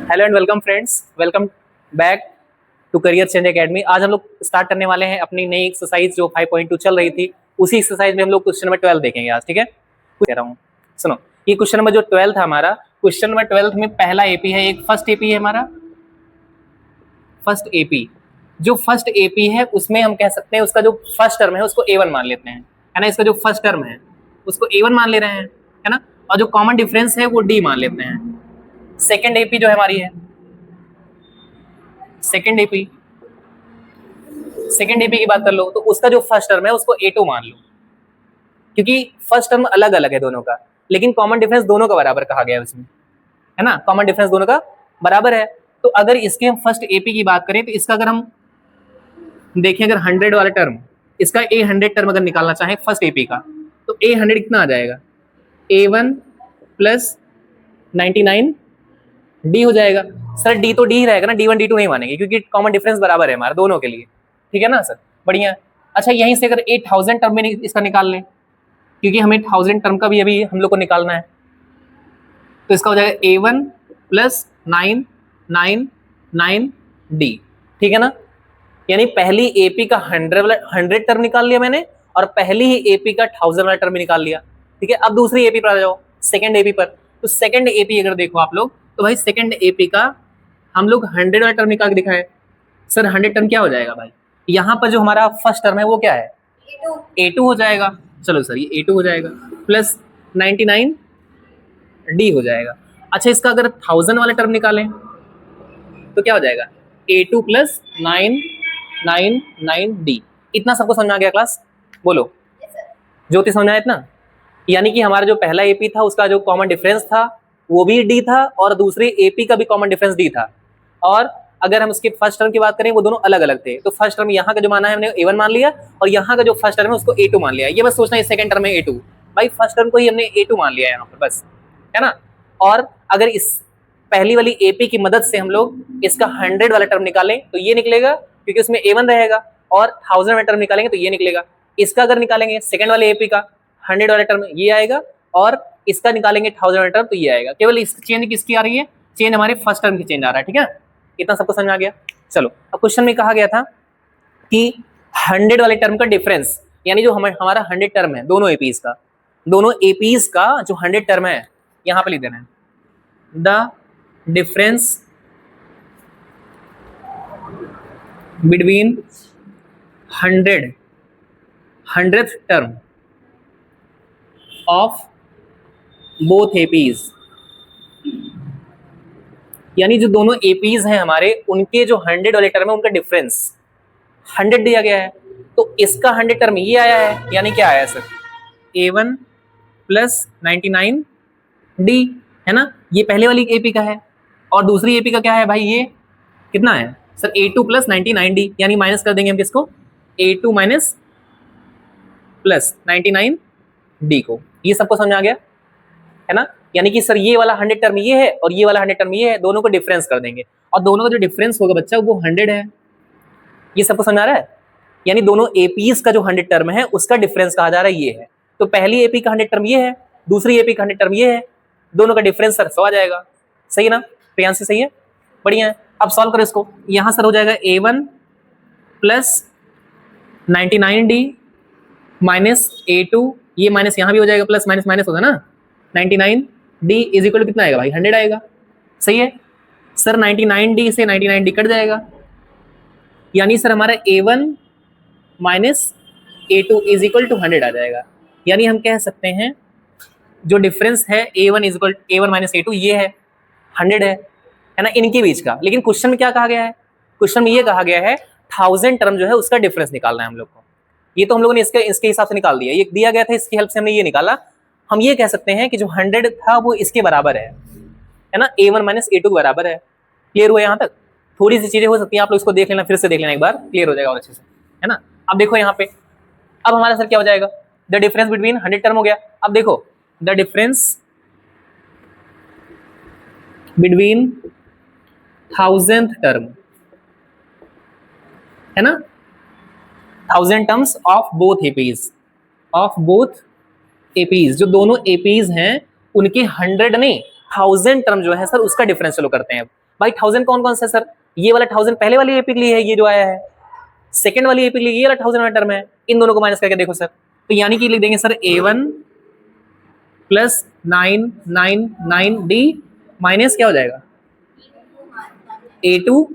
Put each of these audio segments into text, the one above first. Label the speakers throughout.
Speaker 1: Hello and welcome friends, welcome back to career change academy. आज हम लोग start करने वाले हैं अपनी नई एक्सरसाइज जो 5.2 चल रही थी। उसी एक्सरसाइज में हम लोग क्वेश्चन नंबर 12 देखेंगे आज। ठीक है, कह रहा हूँ, सुनो। ये क्वेश्चन नंबर जो 12 था हमारा, क्वेश्चन नंबर 12 में पहला एपी है, एक फर्स्ट एपी है हमारा। फर्स्ट एपी, जो फर्स्ट एपी है उसमें हम कह सकते हैं उसका जो फर्स्ट टर्म है उसको A1 मान लेते हैं, है ना। इसका जो फर्स्ट टर्म है उसको A1 मान ले रहे हैं, है ना। और जो कॉमन डिफरेंस है वो D मान लेते हैं। सेकेंड एपी जो हमारी है, सेकेंड एपी की बात कर लो तो उसका जो फर्स्ट टर्म है उसको A2 मान लो, क्योंकि फर्स्ट टर्म अलग अलग है दोनों का, लेकिन कॉमन डिफरेंस दोनों का बराबर कहा गया है उसमें, है ना। कॉमन डिफरेंस दोनों का बराबर है। तो अगर इसके हम फर्स्ट एपी की बात करें तो इसका अगर हम देखें, अगर 100 वाला टर्म, इसका A100 टर्म अगर निकालना चाहें फर्स्ट एपी का, तो A100 कितना आ जाएगा, A1 प्लस 99 D हो जाएगा। सर D तो D ही रहेगा ना, D1 D2 नहीं मानेंगे क्योंकि कॉमन डिफरेंस बराबर है हमारा दोनों के लिए। ठीक है ना सर, बढ़िया। अच्छा, यहीं से अगर 8000 टर्म में इसका निकाल लें, क्योंकि हमें 1000 टर्म का भी अभी हम लोग को निकालना है, तो इसका हो जाएगा A1 प्लस 999 D। ठीक है ना, यानी पहली एपी का 100 टर्म निकाल लिया मैंने और पहली ही एपी का 1000 वाला टर्म भी निकाल लिया। ठीक है, अब दूसरी एपी पर आ जाओ, सेकंड एपी पर। तो सेकंड एपी अगर देखो आप लोग, तो भाई सेकंड एपी का हम लोग 100 वाला टर्म निकाल के दिखाए। सर 100 टर्म क्या हो जाएगा भाई, यहाँ पर जो हमारा फर्स्ट टर्म है वो क्या है, A2 हो जाएगा। चलो सर ये A2 हो जाएगा प्लस 99 D हो जाएगा। अच्छा, इसका अगर 1000 वाला टर्म निकालें तो क्या हो जाएगा, A2 प्लस 999 D। इतना सबको समझ आ गया क्लास, बोलो ज्योति, समझ आया इतना। यानी कि हमारा जो पहला एपी था उसका जो कॉमन डिफरेंस था वो भी D था और दूसरे एपी का भी कॉमन डिफरेंस D था। और अगर हम उसके फर्स्ट टर्म की बात करें वो दोनों अलग अलग थे, तो फर्स्ट टर्म यहाँ का जो माना है हमने A1 मान लिया और यहाँ का जो फर्स्ट टर्म है उसको A2 मान लिया। ये बस सोचना है सेकंड टर्म में A2, भाई फर्स्ट टर्म को ही हमने A2 मान लिया है यहाँ पर, बस, है ना। और अगर इस पहली वाली एपी की मदद से हम लोग इसका 100 वाला टर्म निकालें तो ये निकलेगा, क्योंकि उसमें A1 रहेगा, और 1000 वाला टर्म निकालेंगे तो ये निकलेगा। इसका अगर निकालेंगे सेकंड वाले एपी का 100 वाला टर्म ये आएगा, और इसका निकालेंगे 1000 वाला टर्म तो ये आएगा। केवल इस चेंज किसकी आ रही है, चेंज हमारे फर्स्ट टर्म की चेंज आ रहा है। ठीक है, इतना सबको समझ आ गया। चलो, अब क्वेश्चन में कहा गया था कि 100 वाले टर्म का डिफरेंस, यानी जो हमारा 100 टर्म है दोनों एपीज का, जो 100 टर्म है यहाँ पे लिख देना है, the difference between 100th term of both APs, यानी जो दोनों एपीज हैं हमारे उनके जो 100 वाले टर्म है उनका डिफरेंस 100 दिया गया है। तो इसका 100 टर्म ये आया है, यानी क्या आया सर, A1 प्लस 99 D, है ना। ये पहले वाली एपी का है और दूसरी एपी का क्या है भाई, ये कितना है सर, A2 प्लस 99 D, यानी माइनस कर देंगे हम किसको, A2 माइनस प्लस 99 D को। ये सबको समझ आ गया, है ना। यानी कि सर ये वाला 100 टर्म ये है और ये वाला 100 टर्म ये है, दोनों को डिफरेंस कर देंगे और दोनों का जो डिफरेंस होगा बच्चा वो 100 है। ये सबको समझ आ रहा है, यानी दोनों एपीज का जो 100 टर्म है उसका डिफरेंस कहा जा रहा है ये है। तो पहली एपी का 100 टर्म ये है, दूसरी एपी का 100 टर्म ये है, दोनों का डिफरेंस सर 100 आ जाएगा। सही है ना, प्रियांश सही है, बढ़िया है। अब सॉल्व करो इसको, यहां सर हो जाएगा A1 plus 99 D minus A2, ये माइनस यहाँ भी हो जाएगा, प्लस माइनस माइनस होगा ना, 99 D इज इक्वल टू कितना आएगा भाई, 100 आएगा। सही है सर, 99 D से 99 D कट जाएगा, यानी सर हमारा A1 minus A2 is equal to 100 आ जाएगा। यानी हम कह सकते हैं जो डिफरेंस है A1 माइनस A2 ये है 100 है ना, इनके बीच का। लेकिन क्वेश्चन में क्या कहा गया है, क्वेश्चन में ये कहा गया है 1000 टर्म जो है उसका डिफरेंस निकालना है हम लोग को। ये तो हम लोगों ने इसके हिसाब से निकाल दिया, ये दिया गया था, इसकी हेल्प से हमने ये निकाला। हम ये कह सकते हैं कि जो 100 था वो इसके बराबर है ना, A1 माइनस A2 के बराबर है। क्लियर हुआ यहाँ तक, थोड़ी सी चीजें हो सकती हैं, आप लोग इसको देख लेना, फिर से देख लेना एक बार, क्लियर हो जाएगा और अच्छे से, है ना। अब देखो यहाँ पे, अब हमारा सर क्या हो जाएगा, द डिफरेंस बिटवीन 100 टर्म हो गया। अब देखो the difference between 1000th term, है ना, 1000 टर्म्स ऑफ बोथ एपीज, जो दोनों एपीज हैं उनके 100 नहीं 1000 टर्म जो है सर उसका डिफरेंस चलो करते हैं। भाई 1000 कौन कौन सा है सर? ये वाला 1000 पहले वाली एपी के लिए है, ये जो आया है। सेकंड वाली एपी के लिए ये वाला 1000 वाला टर्म है। इन दोनों को माइनस करके देखो सर, तो यानी कि लिख देंगे sir A1 plus 999D minus क्या हो जाएगा A2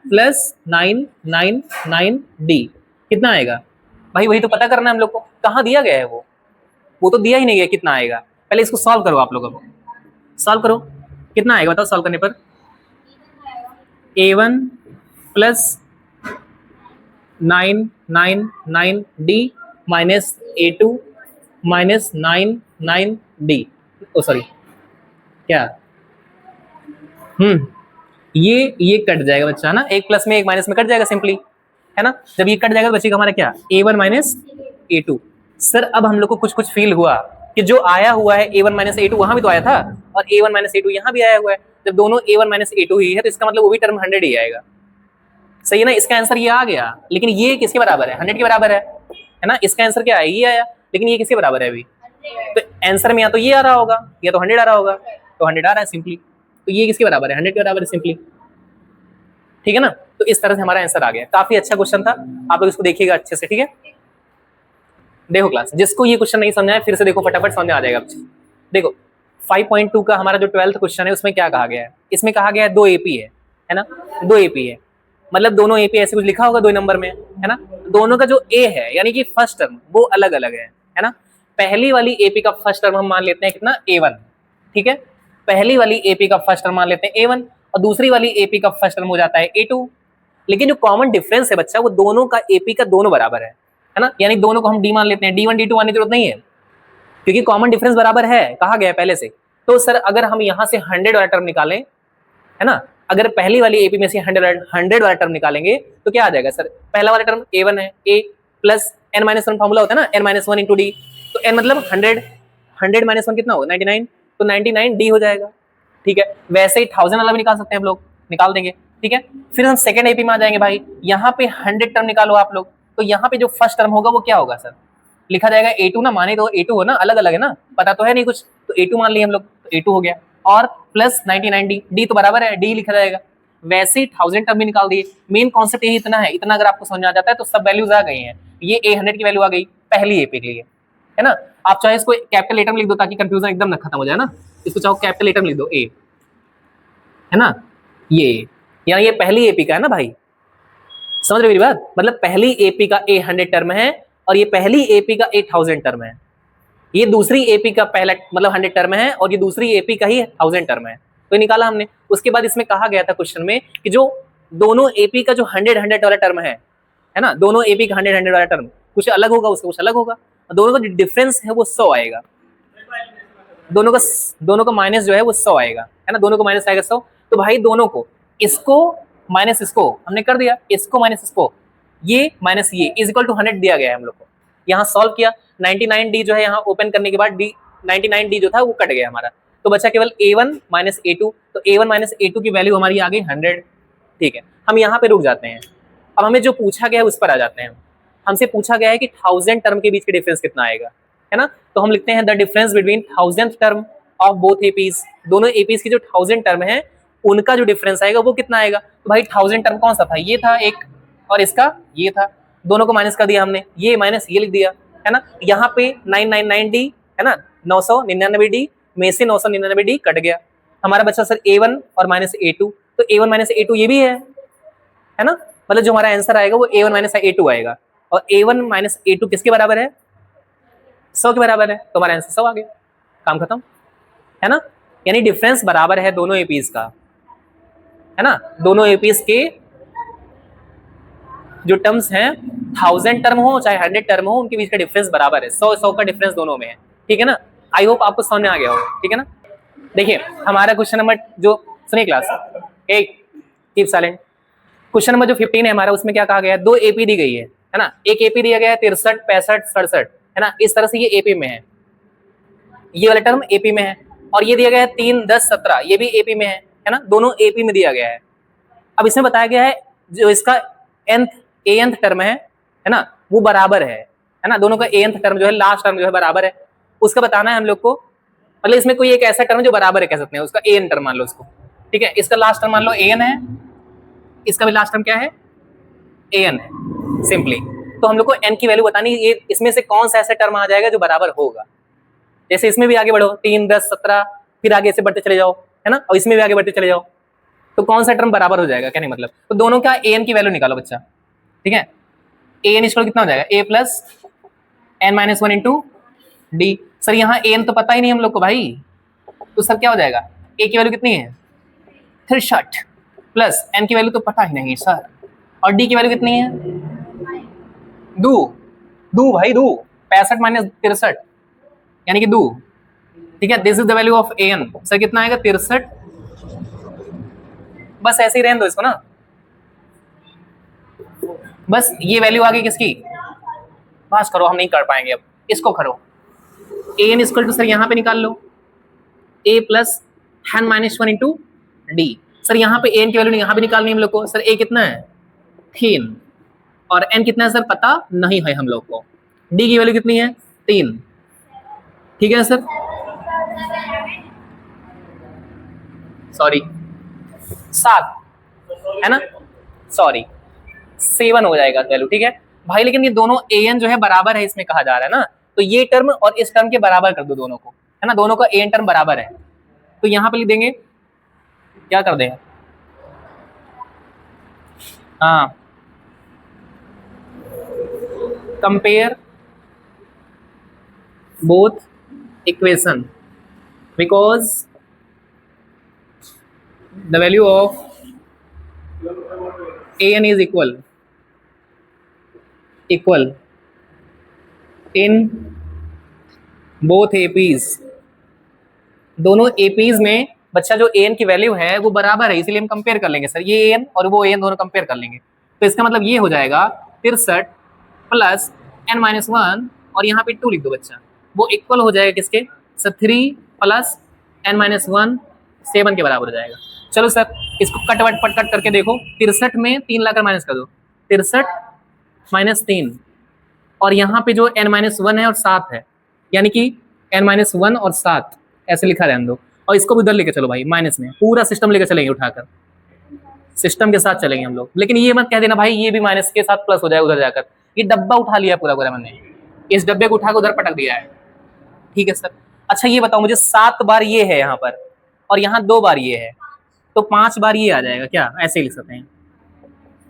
Speaker 1: प्लस 999D। कितना आएगा भाई? वही तो पता करना है हम लोग को, कहाँ दिया गया है वो तो दिया ही नहीं गया। कितना आएगा पहले इसको सॉल्व करो आप लोग। अब सॉल्व करो, कितना आएगा बताओ सॉल्व करने पर? A1 plus 999D minus A2 minus 99D। ओ सॉरी क्या, ये कट जाएगा बच्चा ना, एक प्लस में एक माइनस में कट जाएगा सिंपली, है ना। जब ये कट जाएगा तो बचेगा हमारा क्या, A1 माइनस A2। सर अब हम लोग को कुछ कुछ फील हुआ कि जो आया हुआ है A1 माइनस A2 वहां भी तो आया था, और A1 माइनस A2 यहाँ भी आया हुआ है। जब दोनों A1 माइनस A2 ही है तो इसका मतलब वो भी टर्म 100 ही आएगा। सही है ना, इसका आंसर ये आ गया। लेकिन ये किसके बराबर है? 100 के बराबर है ना। इसका आंसर क्या है? ये आया। लेकिन ये किसके बराबर है अभी? तो आंसर में या तो ये आ रहा होगा या तो 100 आ रहा होगा। तो 100 आ रहा है सिंपली, तो ये किसके बराबर है? 100 के बराबर है सिंपली। ठीक है ना। तो इस तरह से हमारा आंसर आ गया। काफी अच्छा क्वेश्चन था, आप लोग इसको देखिएगा अच्छे से। ठीक है, देखो क्लास, जिसको ये क्वेश्चन नहीं समझा है फिर से देखो, फटाफट समझ में आ जाएगा। देखो 5.2 का हमारा जो 12th क्वेश्चन है उसमें क्या कहा गया है? इसमें कहा गया है 2 AP है ना, 2 AP है, मतलब दोनों AP ऐसे कुछ लिखा होगा 2 नंबर में, है ना। दोनों का जो A है यानी कि फर्स्ट टर्म वो अलग अलग है ना। पहली वाली AP का फर्स्ट टर्म हम मान लेते हैं कितना, A1। ठीक है, पहली वाली AP का फर्स्ट टर्म मान लेते हैं A1 और दूसरी वाली AP का फर्स्ट टर्म हो जाता है A2। लेकिन जो कॉमन डिफरेंस है बच्चा, वो दोनों का AP का दोनों बराबर है ना। यानी दोनों को हम D मान लेते हैं, D1 D2 मानने की जरूरत नहीं है क्योंकि कॉमन डिफरेंस बराबर है, कहा गया पहले से। तो सर अगर हम यहाँ से 100 वाला टर्म निकालें, है ना, अगर पहली वाली AP में से 100 वाला टर्म निकालेंगे तो क्या आ जाएगा सर? पहला वाला टर्म A1 है, A प्लस n-1 फॉर्मूला होता है ना, n-1 इंटू D। तो n मतलब 100 माइनस 1 कितना होगा? 99। तो 99D हो जाएगा। ठीक है, वैसे ही 1000 वाला भी निकाल सकते हैं हम लोग, निकाल देंगे। ठीक है, फिर हम सेकंड AP में आ जाएंगे भाई। यहाँ पे 100 टर्म निकालो आप लोग, तो यहाँ पे जो फर्स्ट टर्म होगा वो क्या होगा सर? लिखा जाएगा A2 ना, माने तो A2 हो ना, अलग अलग है ना, पता तो है नहीं कुछ, तो A2 मान लिए हम लोग, तो A2 हो गया। और प्लस 99D, D तो बराबर है, D लिखा जाएगा। वैसे ही 1000 टर्म भी निकाल दिए। मेन कॉन्सेप्ट यही इतना है, इतना अगर आपको समझ आ जाता है तो सब वैल्यूज आ गई हैं। ये A100 की वैल्यू आ गई पहली AP के लिए, है ना। आप चाहे इसको कैपिटल लेटर में लिख दो ताकि कंफ्यूजन एकदम ना खत्म हो जाए ना, इसको चाहो कैपिटल लेटर में लिख दो A, है ना। ये यानी ये पहली AP का है ना भाई, समझ रहे मेरी बात? मतलब पहली AP का A100 टर्म है और ये पहली AP का 1000 टर्म है। ये दूसरी AP का पहला मतलब 100 टर्म है और ये दूसरी AP का ही 1000 टर्म है। तो निकाला हमने। उसके बाद इसमें कहा गया था क्वेश्चन में कि जो दोनों AP का जो 100 वाला टर्म है ना, दोनों AP का 100 वाला टर्म कुछ अलग होगा, उसका कुछ अलग होगा। दोनों का जो डिफरेंस है वो 100 आएगा। दोनों का माइनस जो है वो 100 आएगा, है ना। दोनों को माइनस आएगा 100। तो भाई दोनों को, इसको माइनस इसको हमने कर दिया, इसको माइनस इसको, ये माइनस ये इज इक्वल टू 100 दिया गया है हम लोग को। यहाँ सॉल्व किया, 99D जो है यहाँ ओपन करने के बाद D 99D जो था वो कट गया हमारा, तो बचा केवल A1 माइनस A2। तो A1 माइनस A2 की वैल्यू हमारी आ गई 100। ठीक है, हम यहाँ पे रुक जाते हैं। अब हमें जो पूछा गया है उस पर आ जाते हैं। हमसे पूछा गया है कि 1000 टर्म के बीच के डिफरेंस कितना आएगा, है ना। तो हम लिखते हैं the difference between 1000th term of both APs। दोनों APs की जो 1000 टर्म है उनका जो डिफरेंस आएगा वो कितना आएगा। तो भाई 1000 टर्म कौन सा था? ये था एक, और इसका ये था। दोनों को माइनस कर दिया हमने, ये माइनस ये लिख दिया, है ना। यहाँ पे 999D है ना, 999D में से 999D कट गया। हमारा बचा सर A1 और माइनस A2। तो A1 माइनस A2 ये भी है ना। मतलब जो हमारा आंसर आएगा वो A1 माइनस A2 आएगा। और A1 माइनस A2 किसके बराबर है? 100 के बराबर है। तो हमारा आंसर 100 आ गया, काम खत्म, है ना। यानी डिफरेंस बराबर है दोनों APs का, है ना। दोनों APs के जो टर्म्स हैं, 1000 टर्म हो चाहे 100 टर्म हो, उनके बीच का डिफरेंस बराबर है। 100 का डिफरेंस दोनों में है। ठीक है ना, आई होप आपको समझ में आ गया हो। ठीक है ना, देखिए हमारा क्वेश्चन नंबर जो, सुनिए क्लास, एक कीप साइलेंट। क्वेश्चन नंबर जो 15 है हमारा, उसमें क्या कहा गया है? 2 AP दी गई है ना। एक AP दिया गया है 63, 65, 67, है ना। इस तरह से ये AP में है, ये वाला टर्म AP में है। और ये दिया गया है 3, 10, 17, ये भी AP में है ना। दोनों AP में दिया गया है। अब इसमें बताया गया है जो इसका nth टर्म है ना, वो बराबर है ना। दोनों का nth टर्म जो है, लास्ट टर्म जो है बराबर है, उसका बताना है हम लोग को। मतलब इसमें कोई एक ऐसा टर्म जो बराबर है कह सकते हैं, उसका an टर्म मान लो उसको, ठीक है, इसका लास्ट टर्म मान लो an है, इसका भी लास्ट टर्म क्या है, an है सिंपली। तो हम लोग को n की वैल्यू बतानी, ये इसमें से कौन सा ऐसा टर्म आ जाएगा जो बराबर होगा। जैसे इसमें भी आगे बढ़ो 3 10 17, फिर आगे से बढ़ते चले जाओ, है ना, और इसमें भी आगे बढ़ते चले जाओ, तो कौन सा टर्म बराबर हो जाएगा, क्या नहीं मतलब। तो दोनों का an की वैल्यू निकालो बच्चा, ठीक है। an इक्वल कितना हो जाएगा, a plus n minus 1 into D. Sir यहाँ an तो पता ही नहीं हम लोग को भाई, तो सर क्या हो जाएगा, a की वैल्यू कितनी है 63 प्लस n की वैल्यू तो पता ही नहीं सर, और d की वैल्यू कितनी है 2 भाई 2, 65 माइनस 63 यानी कि 2, ठीक है। This is the value of an। Sir कितना आएगा 63, बस ऐसे ही रहने दो इसको ना, बस ये वैल्यू आ गई किसकी, बस करो, हम नहीं कर पाएंगे अब, इसको करो। an इक्वल टू सर यहाँ पे निकाल लो a plus n minus 1 into D. Sir यहाँ पे an की वैल्यू यहाँ पे निकालनी है हम लोग को। सर a कितना है 3 और n कितना है सर पता नहीं है हम लोग को, d की वैल्यू कितनी है 3, ठीक है सर, सॉरी 7 है ना, सॉरी 7 हो जाएगा वैल्यू, ठीक है भाई। लेकिन ये दोनों an जो है बराबर है, इसमें कहा जा रहा है ना, तो ये टर्म और इस टर्म के बराबर कर दो दोनों को, है ना, दोनों का an टर्म बराबर है, तो यहाँ पे लिख देंगे, क्या कर देंगे, हाँ compare both equation because the value of an is equal in both APs। दोनों APs में बच्चा जो an की वैल्यू है वो बराबर है, इसीलिए हम कंपेयर कर लेंगे सर, ये an और वो an दोनों कंपेयर कर लेंगे, तो इसका मतलब ये हो जाएगा 63 प्लस n माइनस 1 और यहाँ पे 2 लिख दो बच्चा, वो इक्वल हो जाएगा किसके सर 3 प्लस n माइनस 1 7 के बराबर हो जाएगा। चलो सर इसको कट वट पट कट करके देखो, 63 में 3 लाकर माइनस कर दो, 63 माइनस 3 और यहाँ पे जो n माइनस 1 है और 7 है, यानी कि n माइनस 1 और 7 ऐसे लिखा रहने दो, और इसको भी उधर लेके चलो भाई माइनस में, पूरा सिस्टम लेकर चलेंगे, उठाकर सिस्टम के साथ चलेंगे हम लोग। लेकिन ये मत कह देना भाई ये भी माइनस के साथ प्लस हो जाए उधर जाकर, ये डब्बा उठा लिया पूरा पूरा मैंने, इस डब्बे को उठा कर उधर पटक दिया है, ठीक है सर। अच्छा ये बताओ मुझे 7 बार ये है यहाँ पर और यहाँ 2 बार ये है, तो 5 बार ये आ जाएगा क्या, ऐसे लिख सकते हैं,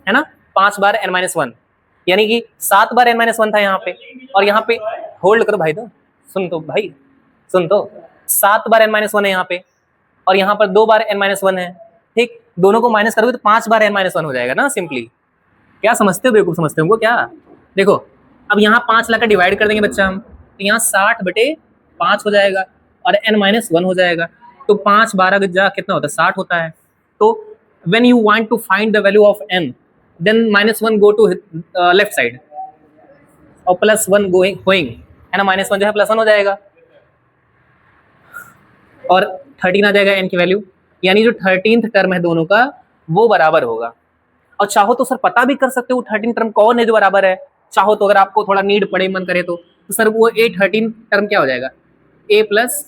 Speaker 1: है ना, 5 बार n माइनस 1, यानी कि 7 बार n माइनस 1 था यहाँ पे, और यहाँ पे होल्ड करो भाई, तो सुन तो भाई सुन तो, 7 बार n माइनस 1 है यहाँ पे और यहाँ पर 2 बार n माइनस 1 है, ठीक, दोनों को माइनस करोगे तो 5 बार n माइनस 1 हो जाएगा ना सिंपली। क्या समझते हो बेवकूफ समझते हो क्या, देखो अब यहाँ 5 लाकर डिवाइड कर देंगे बच्चा हम, तो यहाँ 60/5 हो जाएगा और n माइनस 1 हो जाएगा, तो 5 12 जा कितना होता है 60 होता है। तो when you want to find the value of n then -1 go to left side और +1 गोइंग, है ना, -1 जो है +1 हो जाएगा और 13 आ जाएगा n की वैल्यू, यानी जो 13th टर्म है दोनों का वो बराबर होगा। और चाहो तो सर पता भी कर सकते हो 13 टर्म कौन है जो बराबर है, चाहो तो, अगर आपको थोड़ा नीड पड़े मन करे तो सर वो A13 टर्म क्या हो जाएगा a plus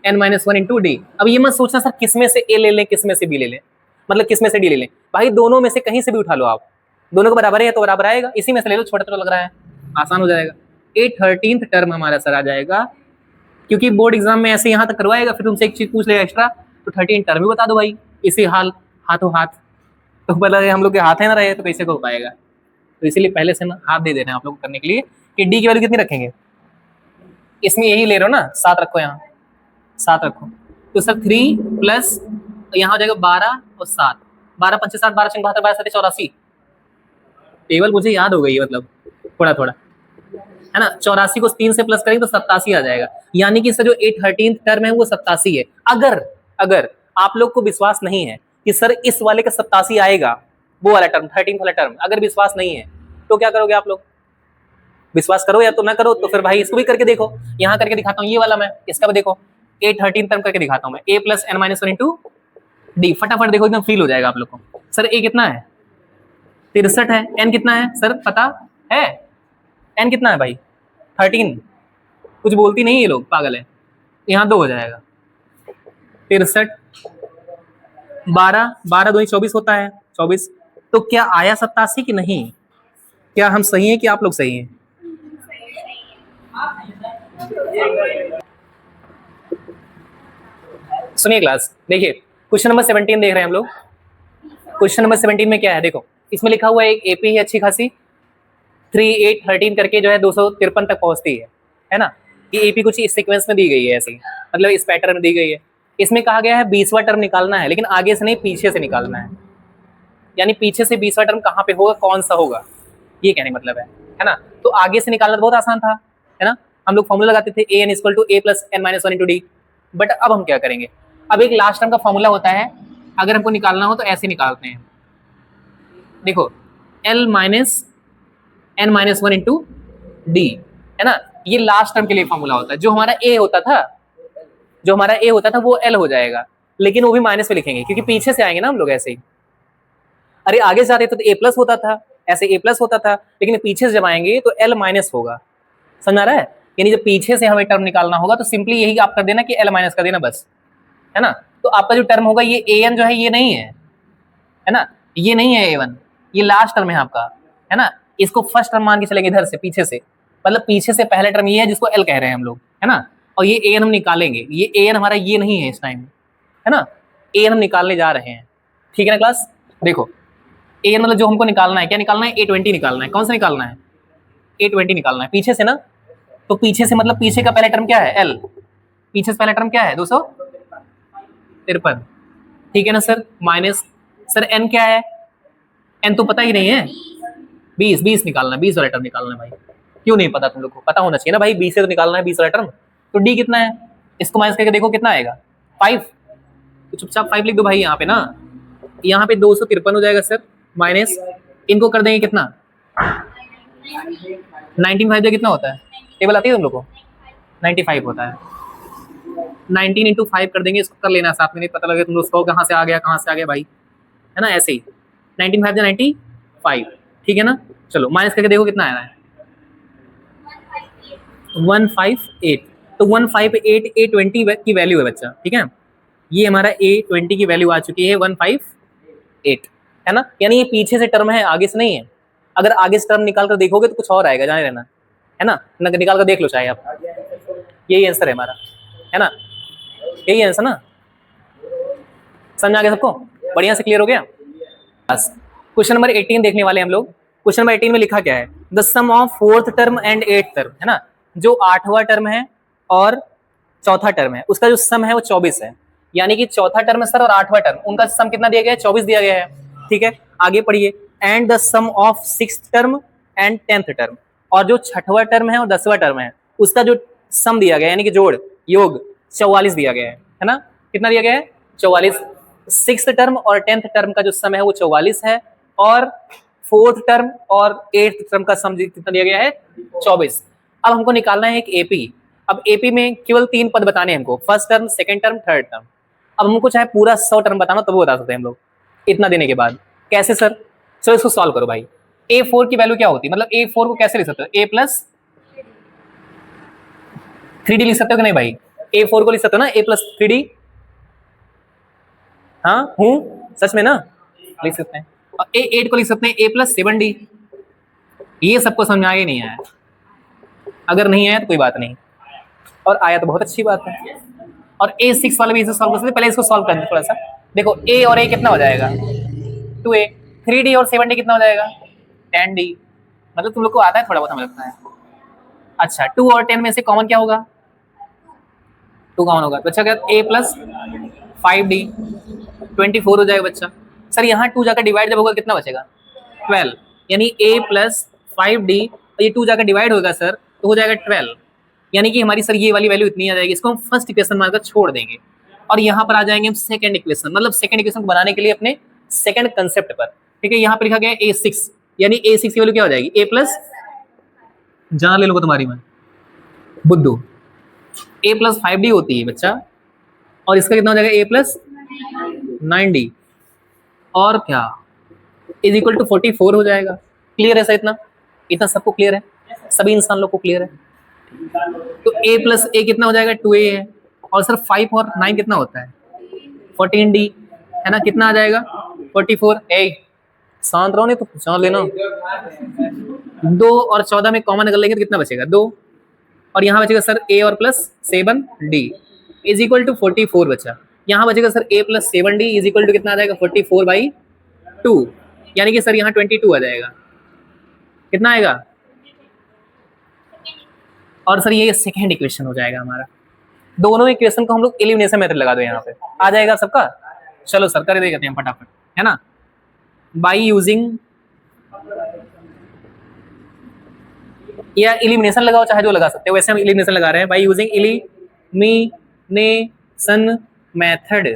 Speaker 1: n minus 1 into D. अब ये मत सोचना सर किसमें से a ले लें किसमें से b ले लें, मतलब किसमें से d ले लें, भाई दोनों में से कहीं से भी उठा लो आप, दोनों को बराबर है तो बराबर आएगा, इसी में से ले लो, छोटा छोटा लग रहा है आसान हो जाएगा। A13th टर्म हमारा सर आ जाएगा, क्योंकि बोर्ड एग्जाम में ऐसे यहाँ तक करवाएगा, फिर तुमसे एक चीज पूछ लेगा एक्स्ट्रा, तो 13 टर्म भी बता दो भाई इसी हाल हाथों हाथ, तो पहले हम लोग के हाथ है ना रहे तो कैसे हो पाएगा, तो इसीलिए पहले से ना हाथ दे देना आप लोग करने के लिए कि डी की वैल्यू कितनी रखेंगे, इसमें यही ले रहे हो ना 7 रखो, यहाँ 7 रखो, तो सर 3 प्लस यहाँ हो जाएगा 12 और 7, 12 5 7 12 6 72 12 7 84, टेबल मुझे याद हो गई है मतलब थोड़ा थोड़ा, है ना, 84 को 3 से प्लस करेंगे तो 87 आ जाएगा, यानी कि सर जो A13 टर्म है वो 87 है। अगर आप लोग को विश्वास नहीं है कि सर इस वाले का 87 आएगा, वो वाला टर्म 13th वाला टर्म, अगर विश्वास नहीं है तो क्या करोगे आप लोग, विश्वास करो या तो ना करो, तो फिर भाई इसको भी करके देखो, यहाँ करके दिखाता हूँ ये वाला मैं, इसका भी देखो A13 टर्म करके दिखाता हूँ मैं, a plus n minus 1 into D, फटाफट देखो एकदम फील हो जाएगा आप लोग को। सर a कितना है 63 है, n कितना है सर पता है, n कितना है भाई 13, कुछ बोलती नहीं ये लोग पागल है, यहाँ 2 हो जाएगा 63 12, 12 दूनी 24 होता है, 24। तो क्या आया 87 कि नहीं? क्या हम सही हैं कि आप लोग सही हैं? सुनिए क्लास, देखिए क्वेश्चन नंबर 17 देख रहे हैं हम लोग। क्वेश्चन नंबर 17 में क्या है, देखो इसमें लिखा हुआ है एक एपी है अच्छी खासी 3, 8, 13 करके जो है 253 तक पहुंचती है ना। ये एपी कुछ इस सीक्वेंस में दी गई है, ऐसे ही मतलब इस पैटर्न में दी गई है। इसमें कहा गया है 20वां टर्म निकालना है, लेकिन आगे से नहीं पीछे से निकालना है। यानी पीछे से 20वां टर्म कहाँ पे होगा, कौन सा होगा, ये कहने मतलब है ना। तो आगे से निकालना तो बहुत आसान था, है ना। हम लोग फॉर्मूला लगाते थे an equal to a plus n minus 1 into D. But अब हम क्या करेंगे, अब एक लास्ट टर्म का फॉर्मूला होता है, अगर हमको निकालना हो तो ऐसे निकालते हैं। देखो l minus n minus 1 into D, है ना। ये लास्ट टर्म के लिए फॉर्मूला होता है। जो हमारा a होता था वो l हो जाएगा, लेकिन वो भी माइनस में लिखेंगे क्योंकि पीछे से आएंगे ना हम लोग ऐसे ही। अरे आगे जाते तो a प्लस होता था, ऐसे a प्लस होता था, लेकिन पीछे से जब आएंगे तो l माइनस होगा। समझ आ रहा है? यानी जब पीछे से हमें टर्म निकालना होगा तो सिंपली यही आप कर देना कि l माइनस कर देना बस, है ना। तो आपका जो टर्म होगा ये an जो है ये नहीं है ना, ये नहीं है a1, ये लास्ट टर्म है आपका, है ना। इसको फर्स्ट टर्म मान के चलेंगे इधर से पीछे से, मतलब पीछे से पहला टर्म ये है जिसको l कह रहे हैं हम लोग, है ना। और ये an हम निकालेंगे, ये an हमारा ये नहीं है इस टाइम, है ना। an हम निकालने जा रहे हैं, ठीक है ना क्लास। देखो an मतलब जो हमको निकालना है, क्या निकालना है, a20 निकालना है। कौन सा निकालना है, a20 निकालना है पीछे से ना। तो पीछे से मतलब पीछे का पहला टर्म क्या है, l। पीछे से पहला टर्म क्या है, 253, ठीक है ना सर। माइनस सर n क्या है, n तो पता ही नहीं है, 20 निकालना है, 20 वाला टर्म निकालना है भाई। क्यों नहीं पता तुम लोग को, पता होना चाहिए ना भाई, 20 से तो निकालना है 20 वाला टर्म। तो d कितना है, इसको माइनस करके देखो कितना आएगा, 5। तो चुपचाप 5 लिख दो भाई यहाँ पे ना, यहाँ पे 253 हो जाएगा सर, माइनस इनको कर देंगे कितना, 19 कितना होता है, टेबल आती है तुम लोग को, 95 होता है। 19 इंटू 5 कर देंगे, इसको कर लेना साथ में, नहीं पता लगे तुम लोग को कहाँ से आ गया भाई, है ना। ऐसे ही 19 5 95, ठीक है ना। चलो माइनस करके देखो कितना आ रहा है, 158। तो 158 A20 की वैल्यू है बच्चा, ठीक है। ये हमारा A20 की वैल्यू आ चुकी है 158, है ना। यानी ये पीछे से टर्म है, आगे से नहीं है। अगर आगे से टर्म निकाल कर देखोगे तो कुछ और आएगा, जाने रहना, है ना। निकाल कर देख लो चाहे आप, यही आंसर है हमारा, है ना, यही आंसर ना। समझ आ गया सबको, बढ़िया से क्लियर हो गया। बस क्वेश्चन नंबर 18 देखने वाले हम लोग। क्वेश्चन नंबर 18 में लिखा क्या है, the sum of 4th term and 8th term, है ना। जो 8वां टर्म है और चौथा टर्म है, उसका जो सम है वो 24 है। यानी कि चौथा टर्म सर और 8वां टर्म, उनका सम कितना दिया गया है, 24 दिया गया है, ठीक है। आगे पढ़िए, and the sum of 6th term and 10th term, और जो 6वां टर्म है और 10वां टर्म है उसका जो सम दिया गया है, यानी कि जोड़ योग 44 दिया गया है ना। कितना दिया गया है, 44। 6th टर्म और 10th टर्म का जो सम है वो 44 है, और 4th टर्म और 8th टर्म का सम कितना दिया गया है, 24। अब हमको निकालना है एक एपी। अब एपी में केवल 3 पद बताने हैं हमको, first term, second term, third term. अब हमको चाहे पूरा 100 टर्म बताना तब बता सकते हैं हम लोग, इतना देने के बाद। कैसे सर, चलो इसको सॉल्व करो भाई। A4 की वैल्यू क्या होती है, मतलब A4 को कैसे लिख सकते हो, A प्लस 3D लिख सकते हो कि नहीं भाई। A4 को लिख सकते हो ना A प्लस 3D, हाँ हूँ, सच में ना लिख सकते हैं। और A8 को लिख सकते हैं A प्लस 7D। ये सबको समझ में आया नहीं आया, अगर नहीं आया तो कोई बात नहीं, और आया तो बहुत अच्छी बात है। और A6 वाले भी इसे सॉल्व कर सकते हैं, पहले इसको सॉल्व कर दे थोड़ा सा। देखो A और A कितना हो जाएगा, 2A, 3D और 7D कितना हो जाएगा, 10D। मतलब तुम लोग को आता है थोड़ा बहुत, हमें लगता है। अच्छा 2 और 10 में से कॉमन क्या होगा, 2 कॉमन होगा, तो अच्छा क्या A प्लस 5D 24 हो जाएगा बच्चा। सर यहाँ 2 जाकर डिवाइड जब होगा कितना बचेगा, 12। यानी A प्लस 5D, ये 2 जाकर डिवाइड होगा सर तो हो जाएगा 12। यानी कि हमारी सर ये वाली वैल्यू इतनी आ जाएगी, इसको हम फर्स्ट इक्वेशन मानकर छोड़ देंगे, और यहाँ पर आ जाएंगे हम सेकंड इक्वेशन, मतलब सेकंड इक्वेशन को बनाने के लिए अपने सेकंड कंसेप्ट पर, ठीक है। यहाँ पर लिखा गया है A6, यानी A6 की वैल्यू क्या हो जाएगी, A प्लस, जान ले लो तुम्हारी मैं बुद्धू, A प्लस 5D होती है बच्चा, और इसका कितना हो जाएगा A प्लस 9D, और क्या इज इक्वल टू 44 हो जाएगा। क्लियर है सर, इतना इतना सबको क्लियर है, सभी इंसान लोग को क्लियर है। तो A प्लस A कितना हो जाएगा, 2A है, और सर 5 और 9 कितना होता है, 14D। है ना, कितना आ जाएगा 44। ए शांत रहो नहीं तो जान लेना। 2 और 14 में कॉमन अगर लेंगे तो कितना बचेगा 2, और यहाँ बचेगा सर a और plus 7d is equal to 44 बचा। यहाँ बचेगा sir a plus 7d is equal to कितना आ जाएगा 44/2, यानी कि सर यहाँ 22 आ जाएगा। कितना आएगा? और सर ये सेकेंड इक्वेशन हो जाएगा हमारा। दोनों इक्वेशन को हम लोग एलिमिनेशन मेथड लगा दो, यहाँ पे आ जाएगा सबका। चलो सर कर देते हैं फटाफट, है ना। बाई यूजिंग या एलिमिनेशन लगाओ, चाहे जो लगा सकते हो, वैसे हम एलिमिनेशन लगा रहे हैं। By using elimination method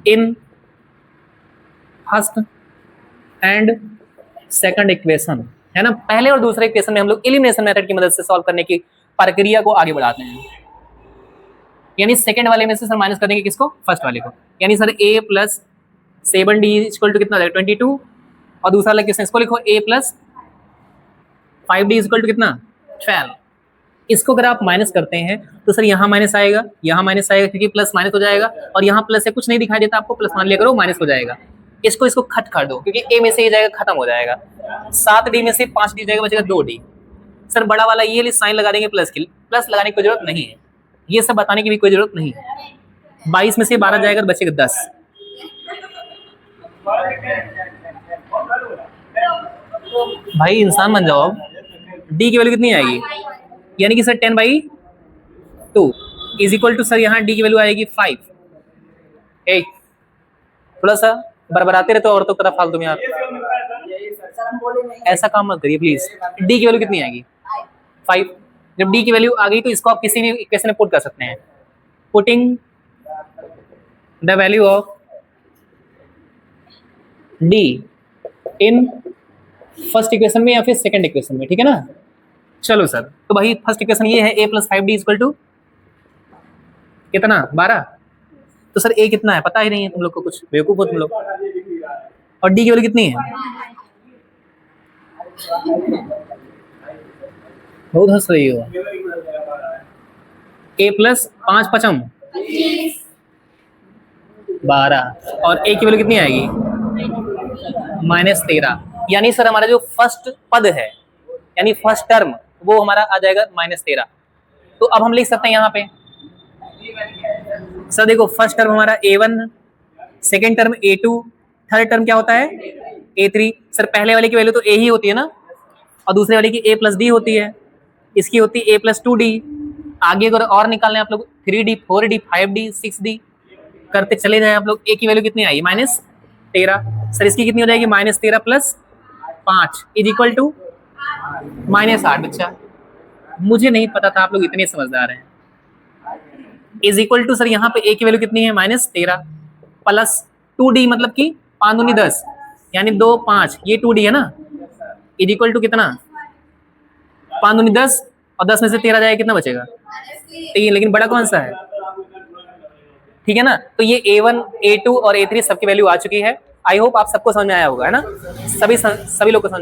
Speaker 1: in first and second equation, है ना। पहले और दूसरे इक्वेशन में हम लोग एलिमिनेशन मेथड की मदद से सॉल्व करने की प्रक्रिया को आगे बढ़ाते हैं। यानी सेकंड वाले में से सर माइनस कर देंगे किसको? फर्स्ट वाले को। यानी sir a plus 7d equal to कितना आ जाएगा 22, और दूसरा वाला किसने, इसको लिखो a plus 5d equal to कितना 12। इसको अगर आप माइनस करते हैं तो सर यहाँ माइनस आएगा, यहाँ माइनस आएगा, क्योंकि प्लस माइनस हो जाएगा, और यहाँ प्लस से कुछ नहीं दिखाई देता आपको, प्लस मान लिया करो माइनस हो जाएगा। इसको खट कर दो, क्योंकि a में से ये जाएगा खत्म हो जाएगा। 7d में से 5d जाएगा, बचेगा 2d। सर बड़ा वाला ये वाली साइन लगा देंगे प्लस की, प्लस लगाने की कोई जरूरत नहीं है, ये सब बताने की भी कोई जरूरत नहीं है। 22 में से 12 जाएगा तो बचेगा 10। भाई इंसान बन जाओ। d की वैल्यू कितनी आएगी? यानी कि sir 10/2 is equal to sir यहाँ d की वैल्यू आएगी 5। थोड़ा सा बरबराते रहते हो औरतों की तरफ फालतू में आप, ऐसा काम मत करिए प्लीज। d की वैल्यू कितनी आएगी 5। जब d की वैल्यू आ गई तो इसको आप किसी भी इक्वेशन में पुट कर सकते हैं। Putting the value of d in first equation में या फिर सेकंड इक्वेशन में, ठीक है ना। चलो सर, तो भाई फर्स्ट इक्वेशन ये है a plus 5d equal to कितना 12। तो सर a कितना है पता ही नहीं है तुम लोग को, कुछ बेवकूफ हो तुम लोग। और d की वैल्यू कितनी है? बहुत हंस रही हो। a प्लस 5 पचम 12, और a की वैल्यू कितनी आएगी -13। यानी सर हमारा जो फर्स्ट पद है, यानी फर्स्ट टर्म, वो हमारा आ जाएगा -13। तो अब हम लिख सकते हैं यहाँ पे सर, देखो फर्स्ट टर्म हमारा a1, second term a2, third term क्या होता है a3। सर पहले वाले की वैल्यू तो a ही होती है ना, और दूसरे वाले की a प्लस d होती है, इसकी होती है a प्लस 2d। आगे अगर और निकालने आप लोग 3d 4d 5d 6d करते चले जाए आप लोग। a की वैल्यू कितनी आई -13। सर इसकी कितनी हो जाएगी -13 प्लस 5 इज इक्वल टू -8। बच्चा मुझे नहीं पता था आप लोग इतने समझदार हैं। इज इक्वल टू सर यहाँ पे a की वैल्यू कितनी है -13 प्लस 2d, मतलब कि 5 दूनी 10, यानी 2 5, ये 2d है ना, इज इक्वल टू कितना 5 दूनी 10, और 10 में से 13 जाएगा कितना बचेगा 3। लेकिन बड़ा कौन सा है, ठीक है ना। तो ये a1 a2 और a3 सबकी वैल्यू आ चुकी है। आई होप आप सबको समझ में आया होगा, है ना, सभी लोग को समझ